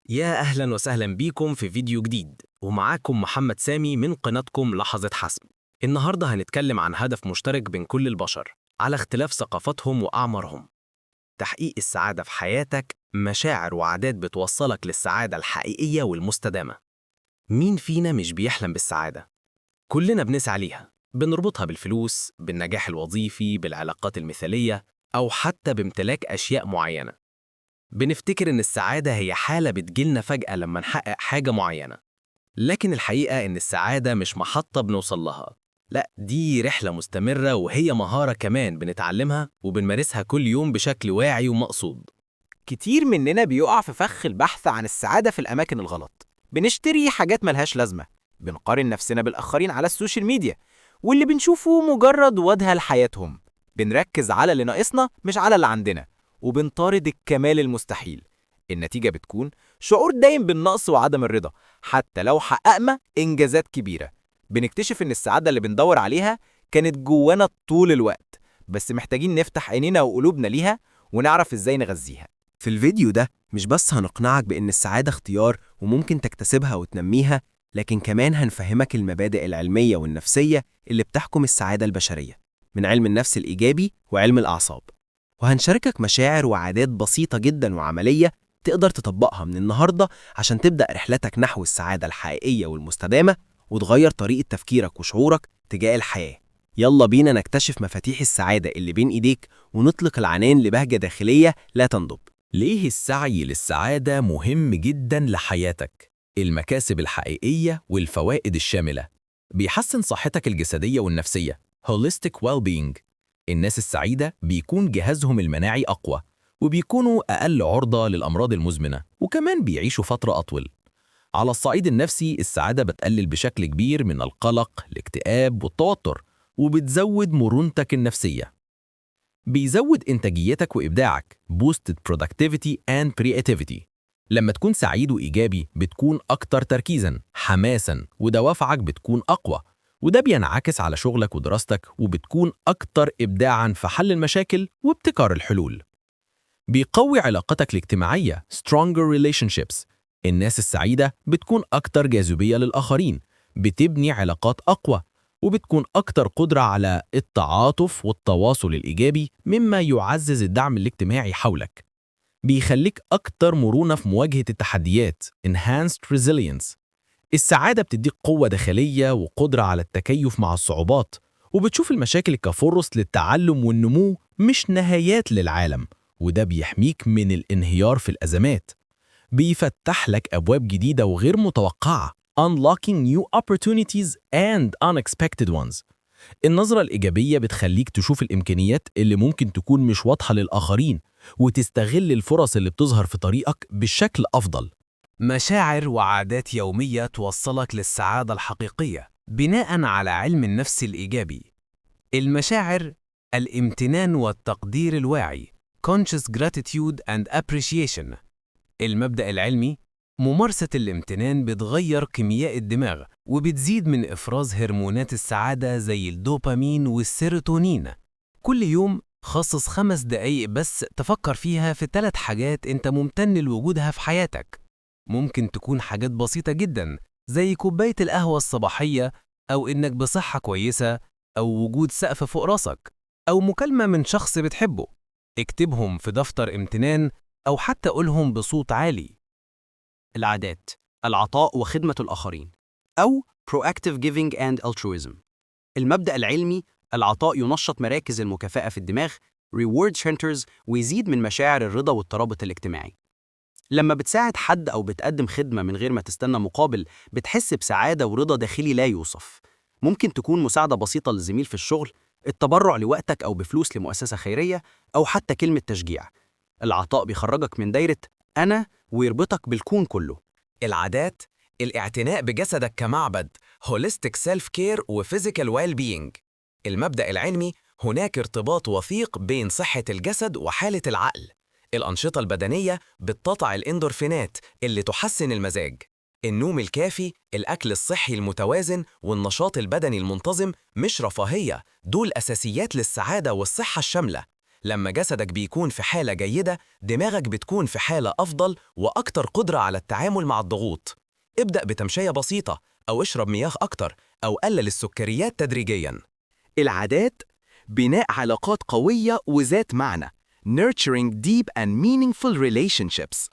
يا أهلا وسهلا بيكم في فيديو جديد ومعاكم محمد سامي من قناتكم لحظة حسم. النهاردة هنتكلم عن هدف مشترك بين كل البشر على اختلاف ثقافاتهم وأعمارهم: تحقيق السعادة في حياتك، مشاعر وعادات بتوصلك للسعادة الحقيقية والمستدامة. مين فينا مش بيحلم بالسعادة؟ كلنا بنسعى ليها، بنربطها بالفلوس، بالنجاح الوظيفي، بالعلاقات المثالية، أو حتى بامتلاك أشياء معينة. بنفتكر إن السعادة هي حالة بتجيلنا فجأة لما نحقق حاجة معينة، لكن الحقيقة إن السعادة مش محطة بنوصل لها، لا دي رحلة مستمرة، وهي مهارة كمان بنتعلمها وبنمارسها كل يوم بشكل واعي ومقصود. كتير مننا بيقع في فخ البحث عن السعادة في الأماكن الغلط. بنشتري حاجات ملهاش لازمة، بنقارن نفسنا بالآخرين على السوشيال ميديا، واللي بنشوفه مجرد واجهة لحياتهم. بنركز على اللي ناقصنا مش على اللي عندنا، وبنطارد الكمال المستحيل. النتيجة بتكون شعور دايم بالنقص وعدم الرضا، حتى لو حققنا إنجازات كبيرة. بنكتشف إن السعادة اللي بندور عليها كانت جوانا طول الوقت، بس محتاجين نفتح عينينا وقلوبنا ليها ونعرف إزاي نغذيها. في الفيديو ده مش بس هنقنعك بإن السعادة اختيار وممكن تكتسبها وتنميها، لكن كمان هنفهمك المبادئ العلمية والنفسية اللي بتحكم السعادة البشرية من علم النفس الإيجابي وعلم الأعصاب. وهنشاركك مشاعر وعادات بسيطة جدا وعملية تقدر تطبقها من النهاردة عشان تبدأ رحلتك نحو السعادة الحقيقية والمستدامة، وتغير طريقة تفكيرك وشعورك تجاه الحياة. يلا بينا نكتشف مفاتيح السعادة اللي بين إيديك، ونطلق العنان لبهجة داخلية لا تنضب. ليه السعي للسعادة مهم جداً لحياتك؟ المكاسب الحقيقية والفوائد الشاملة. بيحسن صحتك الجسدية والنفسية Holistic Well-being. الناس السعيدة بيكون جهازهم المناعي أقوى، وبيكونوا أقل عرضة للأمراض المزمنة، وكمان بيعيشوا فترة أطول. على الصعيد النفسي، السعادة بتقلل بشكل كبير من القلق، الاكتئاب والتوتر، وبتزود مرونتك النفسية. بيزود إنتاجيتك وإبداعك boosted productivity and creativity. لما تكون سعيد وإيجابي بتكون أكتر تركيزاً، حماساً، ودوافعك بتكون أقوى، وده بينعكس على شغلك ودراستك، وبتكون أكتر إبداعاً في حل المشاكل وابتكار الحلول. بيقوي علاقتك الاجتماعية stronger relationships. الناس السعيدة بتكون أكتر جاذبية للآخرين، بتبني علاقات أقوى، وبتكون أكتر قدرة على التعاطف والتواصل الإيجابي، مما يعزز الدعم الاجتماعي حولك. بيخليك أكتر مرونة في مواجهة التحديات enhanced resilience. السعادة بتديك قوة داخلية وقدرة على التكيف مع الصعوبات، وبتشوف المشاكل كفرص للتعلم والنمو مش نهايات للعالم، وده بيحميك من الانهيار في الأزمات. بيفتح لك أبواب جديدة وغير متوقعة unlocking new opportunities and unexpected ones. النظرة الإيجابية بتخليك تشوف الإمكانيات اللي ممكن تكون مش واضحة للآخرين، وتستغل الفرص اللي بتظهر في طريقك بشكل أفضل. مشاعر وعادات يومية توصلك للسعادة الحقيقية بناء على علم النفس الإيجابي. المشاعر: الامتنان والتقدير الواعي conscious gratitude and appreciation. المبدأ العلمي: ممارسة الامتنان بتغير كيمياء الدماغ وبتزيد من إفراز هرمونات السعادة زي الدوبامين والسيروتونين. كل يوم خصص 5 دقايق بس تفكر فيها في 3 حاجات انت ممتن لوجودها في حياتك. ممكن تكون حاجات بسيطة جدا زي كوباية القهوة الصباحية، أو إنك بصحة كويسة، أو وجود سقف فوق راسك، أو مكالمة من شخص بتحبه. اكتبهم في دفتر امتنان أو حتى قولهم بصوت عالي. العادات: العطاء وخدمة الآخرين، أو proactive giving and altruism. المبدأ العلمي: العطاء ينشط مراكز المكافأة في الدماغ reward centers ويزيد من مشاعر الرضا والترابط الاجتماعي. لما بتساعد حد أو بتقدم خدمة من غير ما تستنى مقابل، بتحس بسعادة ورضا داخلي لا يوصف. ممكن تكون مساعدة بسيطة للزميل في الشغل، التبرع لوقتك أو بفلوس لمؤسسة خيرية، أو حتى كلمة تشجيع. العطاء بيخرجك من دايرة أنا ويربطك بالكون كله. العادات: الاعتناء بجسدك كمعبد holistic self-care وphysical well-being. المبدأ العلمي: هناك ارتباط وثيق بين صحة الجسد وحالة العقل. الأنشطة البدنية بتطلع الإندورفينات اللي تحسن المزاج. النوم الكافي، الأكل الصحي المتوازن، والنشاط البدني المنتظم مش رفاهية، دول أساسيات للسعادة والصحة الشاملة. لما جسدك بيكون في حالة جيدة، دماغك بتكون في حالة أفضل وأكتر قدرة على التعامل مع الضغوط. ابدأ بتمشية بسيطة، أو اشرب مياه أكتر، أو قلل السكريات تدريجياً. العادات بناء علاقات قوية وذات معنى nurturing deep and meaningful relationships.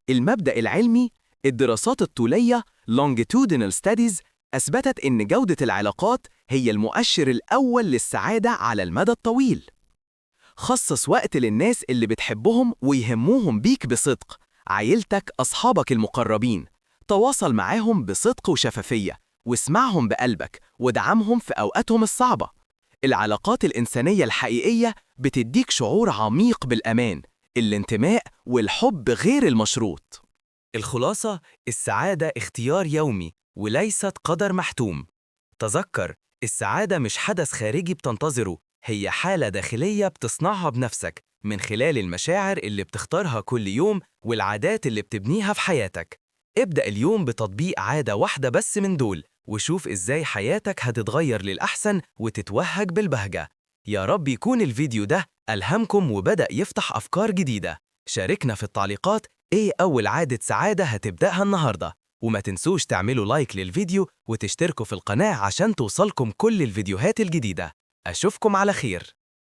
المبدأ العلمي الدراسات الطولية longitudinal studies أثبتت إن جودة العلاقات هي المؤشر الأول للسعادة على المدى الطويل. خصص وقت للناس اللي بتحبهم ويهموهم بيك بصدق، عيلتك، أصحابك المقربين. تواصل معاهم بصدق وشفافية، واسمعهم بقلبك ودعمهم في أوقاتهم الصعبة. العلاقات الإنسانية الحقيقية بتديك شعور عميق بالأمان، الانتماء والحب غير المشروط. الخلاصة: السعادة اختيار يومي وليست قدر محتوم. تذكر، السعادة مش حدث خارجي بتنتظره، هي حالة داخلية بتصنعها بنفسك من خلال المشاعر اللي بتختارها كل يوم والعادات اللي بتبنيها في حياتك. ابدأ اليوم بتطبيق عادة واحدة بس من دول، وشوف إزاي حياتك هتتغير للأحسن وتتوهج بالبهجة. يا رب يكون الفيديو ده ألهمكم وبدأ يفتح أفكار جديدة. شاركنا في التعليقات إيه أول عادة سعادة هتبدأها النهاردة، وما تنسوش تعملوا لايك للفيديو وتشتركوا في القناة عشان توصلكم كل الفيديوهات الجديدة. أشوفكم على خير.